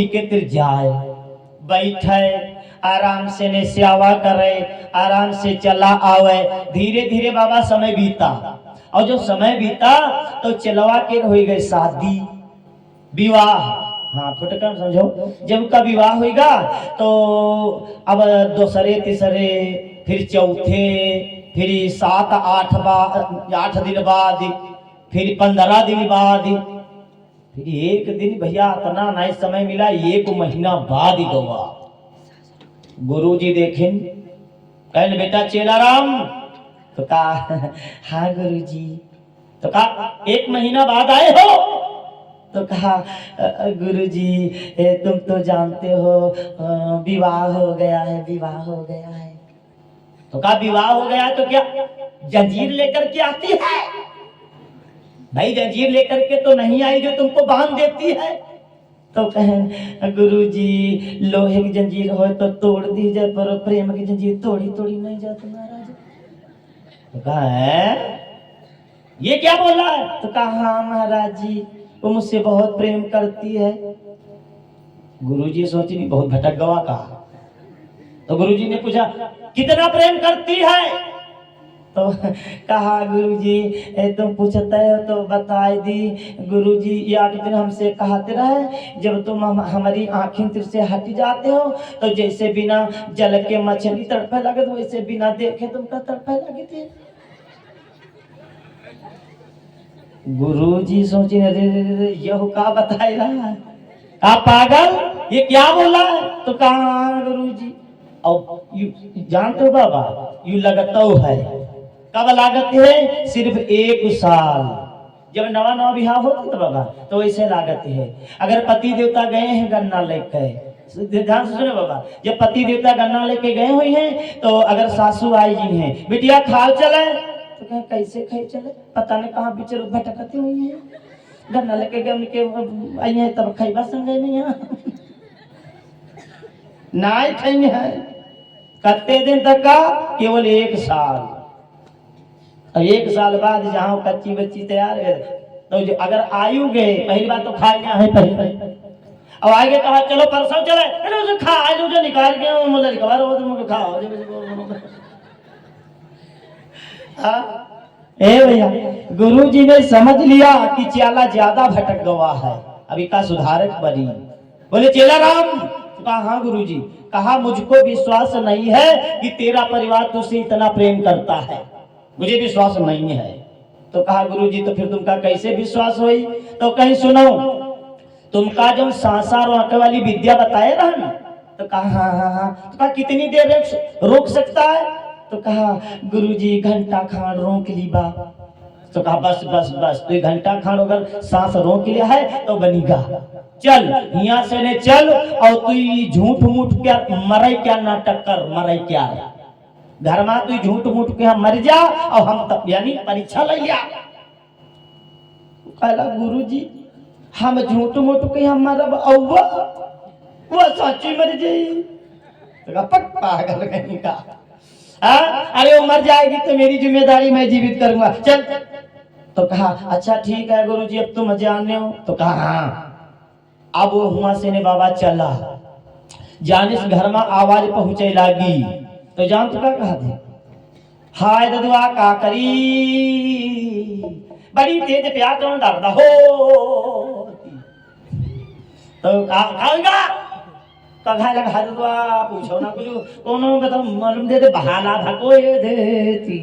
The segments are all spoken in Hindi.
के तिर जाए बैठे आराम से ने सेवा करे, आराम से चला आवे। धीरे धीरे बाबा समय बीता, और जो समय बीता तो चलवा के हो गए शादी विवाह। हाँ फुटकर समझो, जब का विवाह होगा तो अब दूसरे तीसरे फिर चौथे फिर 7-8 दिन बाद फिर 15 दिन बाद फिर एक दिन भैया इतना नहीं समय मिला, 1 महीना बाद ही गवा। गुरुजी देखें कहन बेटा चेलाराम, तो कहा हाँ गुरुजी। तो कहा 1 महीना बाद आए हो? तो कहा गुरुजी तुम तो जानते हो विवाह हो गया है, विवाह हो गया है। तो कहा विवाह हो गया तो क्या जंजीर लेकर के आती है? भाई जंजीर लेकर के तो नहीं आई जो तुमको बांध देती है। तो कहें गुरुजी लोहे की जंजीर हो तो तोड़ दी जाए, पर प्रेम की जंजीर तोड़ी तोड़ी नहीं जाती महाराज। तो कहा है ये क्या बोला है? तो कहा हाँ महाराज जी वो मुझसे बहुत प्रेम करती है। गुरुजी सोची नहीं बहुत भटक गवा कहा। तो गुरुजी ने पूछा कितना प्रेम करती है? तो कहा गुरुजी तुम पूछते हो तो बताए दी। गुरुजी या दिन हमसे कहते रहे जब तुम हमारी आंखें से हट जाते हो तो जैसे बिना जल के मछली तड़पे लगे तो वैसे बिना देखे तुमका तड़पे लगे थे। गुरुजी सोचे अरे यह का बताए रहा है, आप पागल ये क्या बोला है? तो कहा गुरुजी और यू जानते हो बाबा यू लगता है। कब लागत है? सिर्फ 1 साल। जब नवा नवा विवाह होता तो बाबा तो वैसे लागत है। अगर पति देवता गए हैं गन्ना लेके, ध्यान से सुनो बाबा, जब पति देवता गन्ना लेके गए हुए हैं तो अगर सासू आई जी हैं बिटिया खाल चले तो कहें कैसे खाई चले, पता नहीं कहाँ बिचर भटकती हुई है, गन्ना लेके गए उनके आई है तब खाइबा संगे नहीं है नाई खाई है। कितने दिन तक का? केवल 1 साल। और 1 साल बाद जहाँ कच्ची बच्ची तैयार है तो जो अगर आयु गए पहली बात तो खा गया है पहले, अब आगे कहा चलो परसों चले, अरे उसे खा आलू जो निकाल के मुझे रिकवर हो तुमको खाओ। हाँ ए भैया गुरुजी ने समझ लिया कि चेला ज्यादा भटक गवा है, अभी का सुधारक बनी। बोले चेला राम, कहा हाँ गुरुजी। कहा मुझको विश्वास नहीं है कि तेरा परिवार तुझसे इतना प्रेम करता है, मुझे विश्वास नहीं है। तो कहा गुरुजी तो फिर तुमका कैसे विश्वास हुई? तो कहीं सुनो तुमका जो सांसा रोकने वाली विद्या बताए रहा ना, तो कहा हाँ हाँ हाँ। तो कहा कितनी देर रोक सकता है? तो कहा गुरुजी घंटा खान रोक ली बा। तो कहा बस बस बस तो 1 घंटा खान अगर सांस रोक लिया है तो बनेगा, चल यहाँ से ने चल और तू झूठ मूठ क्या मरे क्या नाटक कर, मरे क्या घर में तू झूठ मूठ के हम मर जा और हम तब यानी परीक्षा ले लिया। कहला गुरुजी हम झूठ मूठ के हम मरब और वो सच्ची मर जाई। तो पक पागल कहीं का अरे वो मर जाएगी तो मेरी जिम्मेदारी मैं जीवित करूंगा, चल। तो कहा अच्छा ठीक है गुरुजी अब तुम जाने हो। तो कहा हाँ। अब वो हुआ से ने बाबा चला, जाने से घर में आवाज पहुंचे लगी। तो जान तो क्या कहा थे, हाय ददुआ का करी बड़ी तेज प्यार तो डरदा हो। तो कहा कहा लगा ददुआ पूछो ना कुछ कोनो बताओ मालूम दे दे बहाना था कोई देती।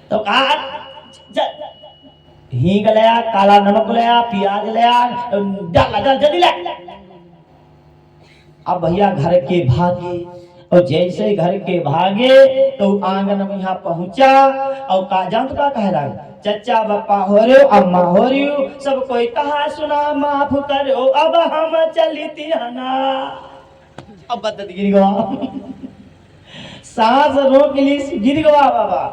तो कहा हींग लिया, काला नमक लिया, प्याज लिया, डाल डाल जल्दी ले। अब भैया घर के भागे और जैसे घर के भागे तो आंगन में यहाँ पहुंचा और का जान तो का कह रहा है चचा बापा हो रहे हो अम्मा हो रही हो सब कोई कहा सुना माफ करो अब हम चली हना। अब बदत गिर गवा सांस रोक ली गिर गवा बाबा।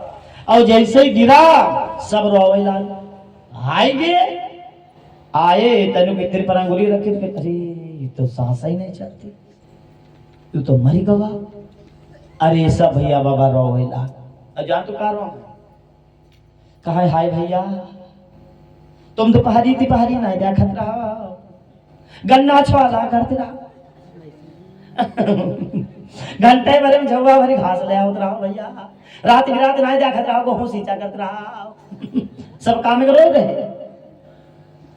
और जैसे ही गिरा सब रोवे लाल हाय गे आए तेनु कितने पर अंगुली रखे थे, अरे ये तो सांस ही नहीं चलती, तू तो मरी गवा। अरे सब भैया बाबा रोवे लाल जान तो का रो कहा हाय भैया तुम तो पहाड़ी थी पहाड़ी नहीं देखत रहा गन्ना छवाला करते रहा घंटे भरे में झुआ भरी घास ले आवत रहा भैया, रात बिरात नहीं देखत रहा, गेहूं सींचा करत रहा, सब काम करो गए।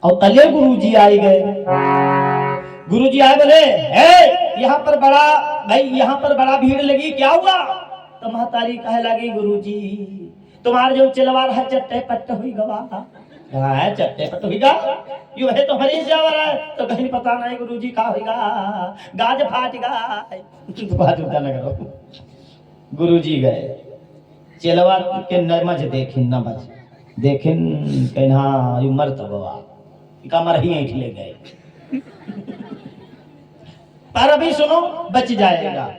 और तले गुरुजी आई गए, गुरुजी आए बोले यहाँ पर बड़ा भाई, यहाँ पर बड़ा भीड़ लगी, क्या हुआ? तो महतारी कहे लगी गुरुजी तुम्हारे जो चिलवा रहा चट्टे पट्ट हुई गवा है, चट्टे पट्ट हुई गा यू है तो हरी जा रहा है, तो कहीं पता नहीं गुरुजी का होगा, गाज फाट गा बात उठा न करो। गुरुजी गए चिलवा के नमज देखिन, नमज देखिन कहना मर तो गवा कमर ही ऐठ ले गए, पर अभी सुनो बच जाएगा।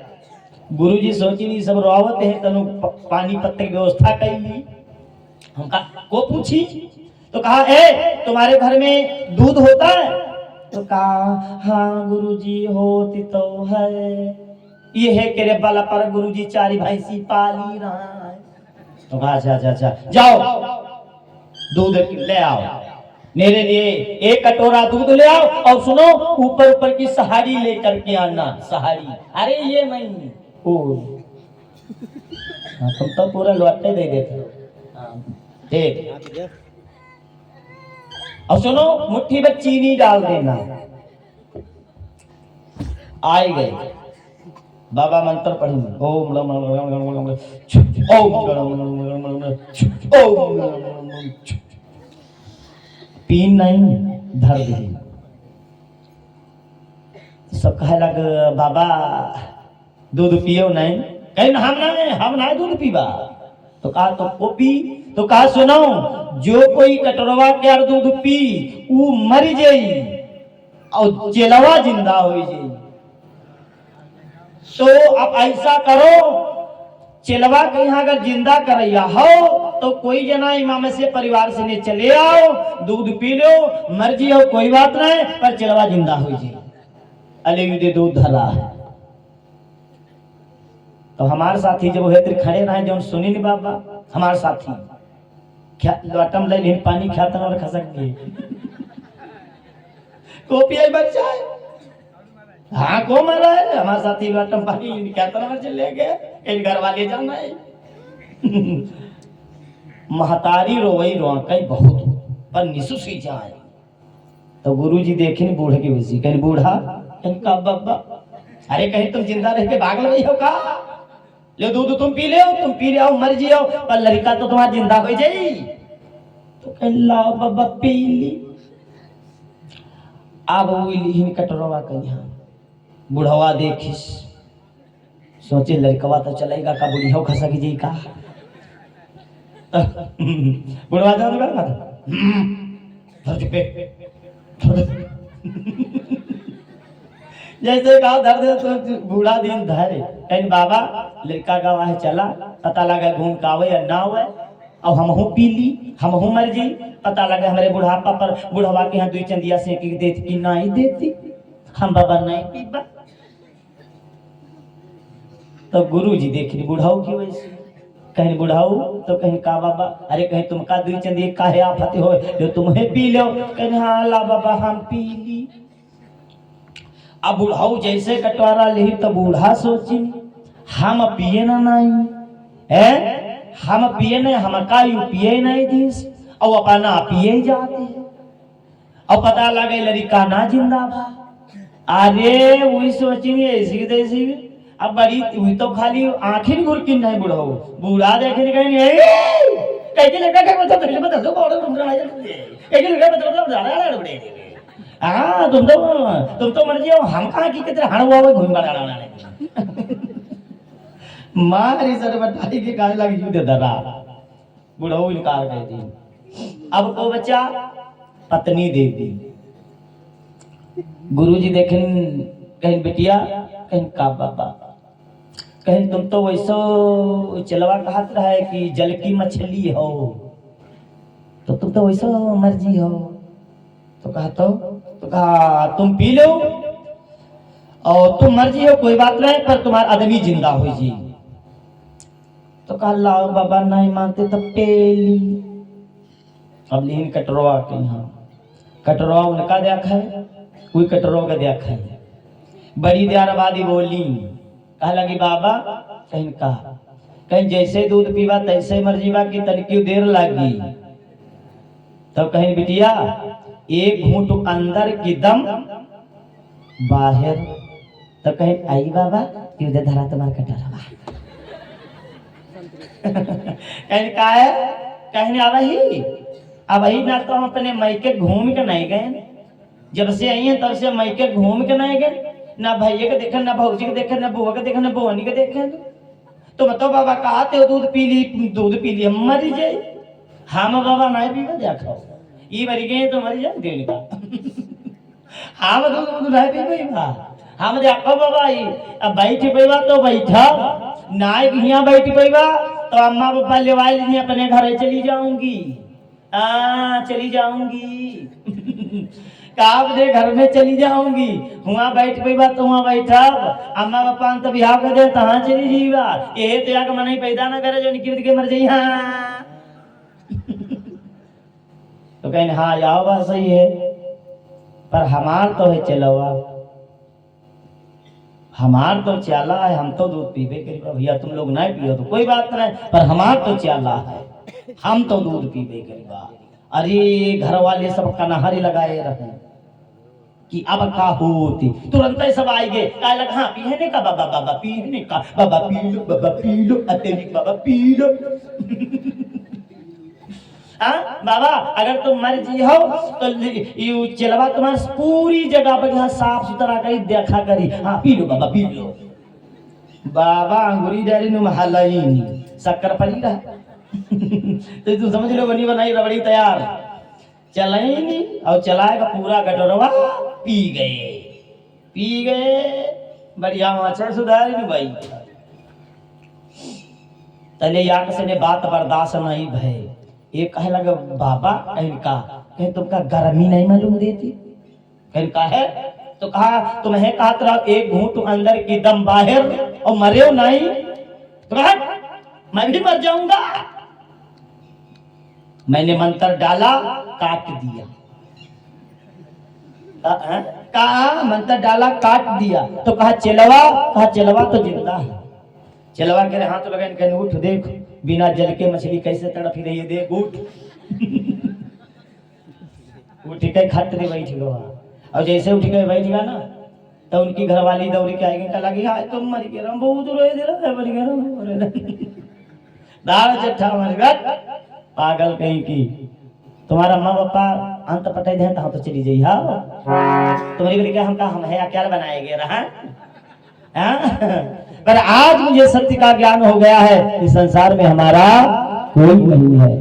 गुरुजी सोची नहीं सब रोवत है, तनु पानी पत्ते की व्यवस्था करी, हमका को पूछी तो कहा तुम्हारे घर में दूध होता है? तो कहा हाँ गुरुजी होती तो है, ये है केरे बाला पर गुरुजी चारी भैंसी पाली रहा है। तो कहा अच्छा जाओ दूध ले आओ, मेरे लिए एक कटोरा दूध ले आओ, और सुनो ऊपर ऊपर की सहारी लेकर के आना, सहारी। अरे ये नहीं ओ तुम तो पूरा लौटे दे देते हो, ठीक। और सुनो मुट्ठी में चीनी डाल देना। आए गए बाबा मंत्र पढ़ी, ओम लम पीन नहीं धर दी। सब कहे लग बाबा दूध पियो नहीं, कहीं हम ना दूध पीवा। तो कहा तो को पी, तो कहा सुनो जो कोई कटोरवा के दूध पी वो मर जाई और चेलवा जिंदा हो जाई। तो अब ऐसा करो चेलवा के यहाँ अगर जिंदा करैया हो तो कोई जना इमाम से परिवार से ने चले आओ, दूध पी लो, मर्जी हो कोई बात नहीं, पर चेलवा जिंदा हो जाए। अले दे दूध धरा है। तो हमारे साथी जब हेत्र खड़े रहे जो सुनी नहीं बाबा, हमारे साथी क्या लटम ले पानी खाते और खसक गए कॉपी आई बच्चा है, हाँ को मरा है हमारे साथी लटम पानी खाते और चले गए, इन घर वाले जाना है महतारी रोवई रोकई बहुत पर निसुसी जाए। तो गुरुजी देखे बूढ़े की वजह, कहीं बूढ़ा कहीं का बाबा, अरे कहीं तुम जिंदा रह के भाग लगी हो का, ले दूध तुम पी ले आओ मर जियो, पर लड़का तो तुम्हारा जिंदा हो जाई। तो कह ला बाबा पी ली। अब वो कटोरवा कहीं बुढ़वा देखिस, सोचे लड़कवा तो चलेगा का, बुढ़िया खसा की जी का बुढ़वा जाओ जैसे कहा धर तो बूढ़ा दिन धरे, कहीं बाबा लड़का का वह चला, पता लगा घूम का आवे या ना आवे, और हमहू पी ली, हमहू मर जी, पता लगा हमारे बुढ़ापा पर बुढ़वा के यहाँ दुई चंदिया से की देती कि नहीं देती, हम बाबा नहीं पीबा। तो गुरुजी देखी बुढ़ाऊ की वजह से, कहीं बुढ़ाऊ तो कहीं का बाबा, अरे कहीं तुम का दुई चंदी काहे आफत हो जो तुम्हें पी लो, कहीं हाँ ला बाबा हम पी ली। अब बुढ़ाऊ जैसे कटवारा ली तो बूढ़ा सोची हम पिए ना नहीं है, हम पिए नहीं, हम का यू पिए नहीं दिस, और अपना पिए जाते हैं, और पता लगे लड़का ना जिंदा भा। अरे वही सोची ऐसी तैसी, अब बड़ी हुई तो खाली आंखें घुरकी नहीं बुढ़ाऊ, बूढ़ा देखे कहीं कैसे लड़का क्या बोलता तेरे बता दो बॉर्डर घूम रहा है, कैसे लड़का बता दो जा रहा है बड़े, हाँ तुम तो मर जाओ, हम कहाँ की कितने हड़ हुआ घूम रहा मारी सर बटाई के गाय लगी जुदे धरा, बुढ़ाऊ इनकार कर दी। अब को बच्चा पत्नी दे दी। गुरुजी देखें कहीं बिटिया कहीं का बाबा, कहीं तुम तो वैसो चलवा कहत रहा है कि जल की मछली हो, तो तुम तो वैसो मर्जी हो। तो कहा तुम पी लो और तुम मर्जी हो कोई बात नहीं, पर तुम्हारा आदमी जिंदा हो जी। तो कहा लाओ बाबा नहीं मानते तो पेली। अब लेकिन कटरवा के यहाँ कटरवा उनका देखा है, कोई कटरो के देखा बड़ी देर बाद ही बोली कहा लगी बाबा कहीं का कहीं जैसे दूध पीवा तैसे मर जीवा की तनिकी देर लगी तो कहीं बिटिया एक घूंट अंदर की दम बाहर तो कहीं आई बाबा कि उधर धरा तुम्हारा कटरवा कहीं का है कहीं अब ही ना तो हम अपने मैके घूम के नहीं गए जब से आई हैं तब से मैके घूम के नहीं गए ना भैया के देखे ना भौजी के देखे ना बुआ के देखे ना बुआनी के देखे तो मतलब बाबा कहते हो दूध पी ली हम मरी जाए हम बाबा नहीं पीवा देखो ये मरी गए तो मरी जाए देने का हम दूध नहीं पी बा हम देखो बाबा ये अब बैठ पैबा तो बैठा ना यहाँ बैठ पैबा तो अम्मा पापा लेवाई लीजिए अपने घर चली जाऊंगी चली जाऊंगी काब दे घर में चली जाऊंगी वहाँ बैठ पैबा तो वहाँ बैठा अम्मा पापा तो बिहार कर दे तहाँ चली जीवा ये तो यहाँ मन पैदा ना करे जो निकल के मर जाइए हाँ तो कहीं हाँ जाओ बात सही है पर हमार तो है चलवा हमार तो चाला है हम तो दूध पीबे करीबा भैया तुम लोग नहीं पियो तो कोई बात नहीं पर हमार तो चाला है हम तो दूध पीबे करीबा अरे घर वाले सब कनाहरी लगाए रहे कि अब का होती तुरंत ही सब आएंगे कहा लगा हाँ पीने का बाबा बाबा पीने का बाबा पी लो अत्यधिक बाबा पी लो हाँ बाबा अगर तुम मर जी हो तो यू चलवा तुम्हारी पूरी जगह बढ़िया साफ सुथरा करी देखा करी हाँ पी लो बाबा पी लो बाबा अंगूरी डाली नु हलाई शक्कर पड़ी रहा तो तू समझ लो बनी बनाई रबड़ी तैयार चलाएंगी और चलाएगा पूरा गटरवा पी गए बढ़िया माचा सुधारी नु भाई तले याक से ने बात बर्दाश्त नहीं भय ये कहे लगा बाबा इनका कहीं तुमका गर्मी नहीं मालूम देती इनका है तो कहा तुम्हें कहा तेरा एक घूंट अंदर की दम बाहर और मरे नहीं तो कहा मैं भी मर जाऊंगा मैंने मंत्र डाला काट दिया कहा मंत्र डाला काट दिया तो कहा चलवा तो जिंदा है चलवा के हाथ लगा कहीं उठ देख बिना जल के मछली कैसे तड़प रही है देख उठ उठ के खट दे बैठ गया और जैसे उठ के बैठ गया ना तो उनकी घरवाली दौड़ी के आएगी कहा लगी हाय तुम मर गए बहुत रोए दे रहा है मर गया दाल चट्ठा मर गया पागल कहीं की तुम्हारा माँ पापा अंत पटाई दे तो चली जाइए हाँ तुम्हारी हम कहा हम है क्या बनाएंगे रहा पर आज मुझे सत्य का ज्ञान हो गया है इस संसार में हमारा कोई नहीं है।